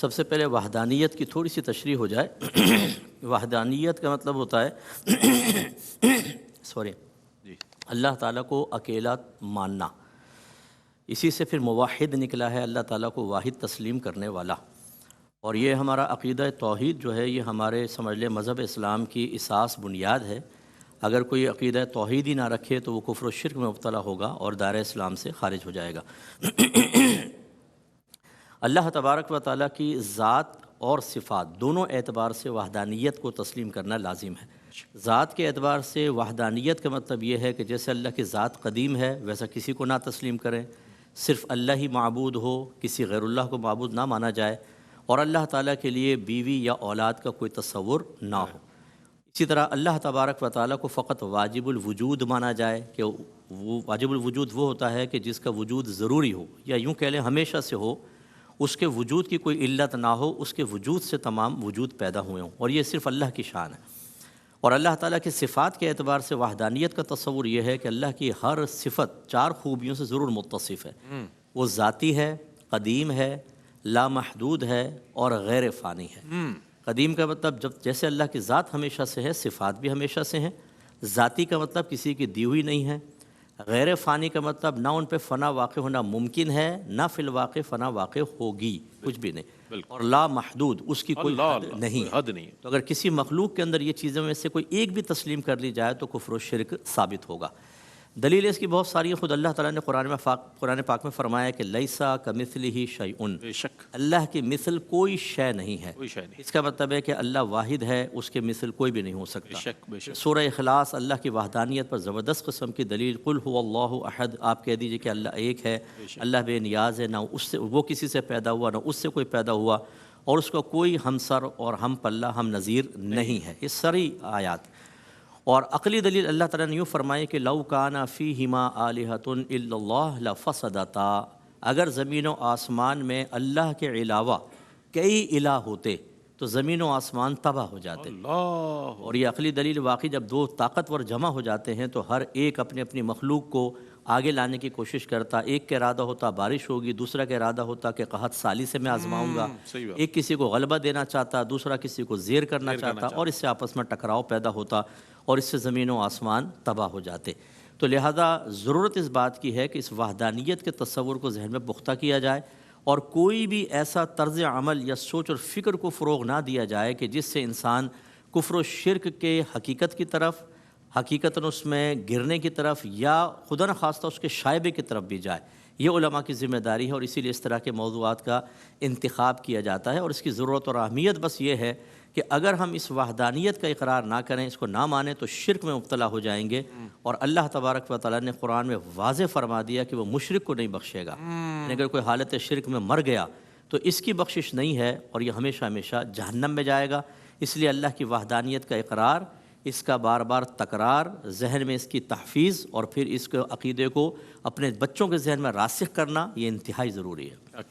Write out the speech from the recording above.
سب سے پہلے وحدانیت کی تھوڑی سی تشریح ہو جائے۔ وحدانیت کا مطلب ہوتا ہے اللہ تعالیٰ کو اکیلا ماننا، اسی سے پھر موحد نکلا ہے، اللہ تعالیٰ کو واحد تسلیم کرنے والا۔ اور یہ ہمارا عقیدہ توحید جو ہے یہ ہمارے سمجھ لیں مذہب اسلام کی اساس بنیاد ہے۔ اگر کوئی عقیدہ توحید ہی نہ رکھے تو وہ کفر و شرک میں مبتلا ہوگا اور دائرہ اسلام سے خارج ہو جائے گا۔ اللہ تبارک و تعالیٰ کی ذات اور صفات دونوں اعتبار سے وحدانیت کو تسلیم کرنا لازم ہے۔ ذات کے اعتبار سے وحدانیت کا مطلب یہ ہے کہ جیسے اللہ کی ذات قدیم ہے ویسا کسی کو نہ تسلیم کریں، صرف اللہ ہی معبود ہو، کسی غیر اللہ کو معبود نہ مانا جائے، اور اللہ تعالیٰ کے لیے بیوی یا اولاد کا کوئی تصور نہ ہو۔ اسی طرح اللہ تبارک و تعالیٰ کو فقط واجب الوجود مانا جائے کہ وہ واجب الوجود وہ ہوتا ہے کہ جس کا وجود ضروری ہو، یا یوں کہہ لیں ہمیشہ سے ہو، اس کے وجود کی کوئی علت نہ ہو، اس کے وجود سے تمام وجود پیدا ہوئے ہوں، اور یہ صرف اللہ کی شان ہے۔ اور اللہ تعالیٰ کی صفات کے اعتبار سے وحدانیت کا تصور یہ ہے کہ اللہ کی ہر صفت چار خوبیوں سے ضرور متصف ہے۔ وہ ذاتی ہے، قدیم ہے، لامحدود ہے اور غیر فانی ہے۔ قدیم کا مطلب جیسے اللہ کی ذات ہمیشہ سے ہے، صفات بھی ہمیشہ سے ہیں۔ ذاتی کا مطلب کسی کی دی ہوئی نہیں ہے۔ غیر فانی کا مطلب نہ ان پہ فنا واقع ہونا ممکن ہے، نہ فی الواقع فنا واقع ہوگی، کچھ بھی نہیں۔ اور لا محدود، اس کی کوئی حد نہیں ہے۔ تو اگر کسی مخلوق کے اندر یہ چیزوں میں سے کوئی ایک بھی تسلیم کر لی جائے تو کفر و شرک ثابت ہوگا۔ دلیل اس کی بہت ساری ہیں، خود اللہ تعالیٰ نے قرآن پاک میں فرمایا کہ لیسا کمثلہ شیء، اللہ کی مثل کوئی شے نہیں ہے۔ اس کا مطلب ہے کہ اللہ واحد ہے، اس کے مثل کوئی بھی نہیں ہو سکتا۔ سورہ اخلاص اللہ کی وحدانیت پر زبردست قسم کی دلیل، قل هو اللہ احد، آپ کہہ دیجئے کہ اللہ ایک ہے، اللہ بے نیاز ہے، نہ اس سے وہ کسی سے پیدا ہوا نہ اس سے کوئی پیدا ہوا، اور اس کا کوئی ہمسر اور ہم پلہ ہم نظیر نہیں ہے۔ یہ ساری آیات اور عقلی دلیل اللہ تعالیٰ نے یوں فرمائے کہ لو کان فیہما آلہۃ الا اللہ لفسدتا، اگر زمین و آسمان میں اللہ کے علاوہ کئی الہ ہوتے تو زمین و آسمان تباہ ہو جاتے۔ اور یہ عقلی دلیل واقعی جب دو طاقتور جمع ہو جاتے ہیں تو ہر ایک اپنی اپنی مخلوق کو آگے لانے کی کوشش کرتا، ایک کا ارادہ ہوتا بارش ہوگی، دوسرا کا ارادہ ہوتا کہ قحط سالی سے میں آزماؤں گا، ایک کسی کو غلبہ دینا چاہتا، دوسرا کسی کو زیر کرنا چاہتا، اور اس سے آپس میں ٹکراؤ پیدا ہوتا اور اس سے زمین و آسمان تباہ ہو جاتے۔ تو لہذا ضرورت اس بات کی ہے کہ اس وحدانیت کے تصور کو ذہن میں پختہ کیا جائے، اور کوئی بھی ایسا طرز عمل یا سوچ اور فکر کو فروغ نہ دیا جائے کہ جس سے انسان کفر و شرک کے حقیقت کی طرف، حقیقتاً اس میں گرنے کی طرف، یا خدا نخواستہ اس کے شائبے کی طرف بھی جائے۔ یہ علماء کی ذمہ داری ہے، اور اسی لیے اس طرح کے موضوعات کا انتخاب کیا جاتا ہے۔ اور اس کی ضرورت اور اہمیت بس یہ ہے کہ اگر ہم اس وحدانیت کا اقرار نہ کریں، اس کو نہ مانیں، تو شرک میں مبتلا ہو جائیں گے، اور اللہ تبارک و تعالیٰ نے قرآن میں واضح فرما دیا کہ وہ مشرک کو نہیں بخشے گا۔ اگر کوئی حالت شرک میں مر گیا تو اس کی بخشش نہیں ہے، اور یہ ہمیشہ ہمیشہ جہنم میں جائے گا۔ اس لیے اللہ کی وحدانیت کا اقرار، اس کا بار بار تکرار، ذہن میں اس کی تحفیظ، اور پھر اس کے عقیدے کو اپنے بچوں کے ذہن میں راسخ کرنا، یہ انتہائی ضروری ہے۔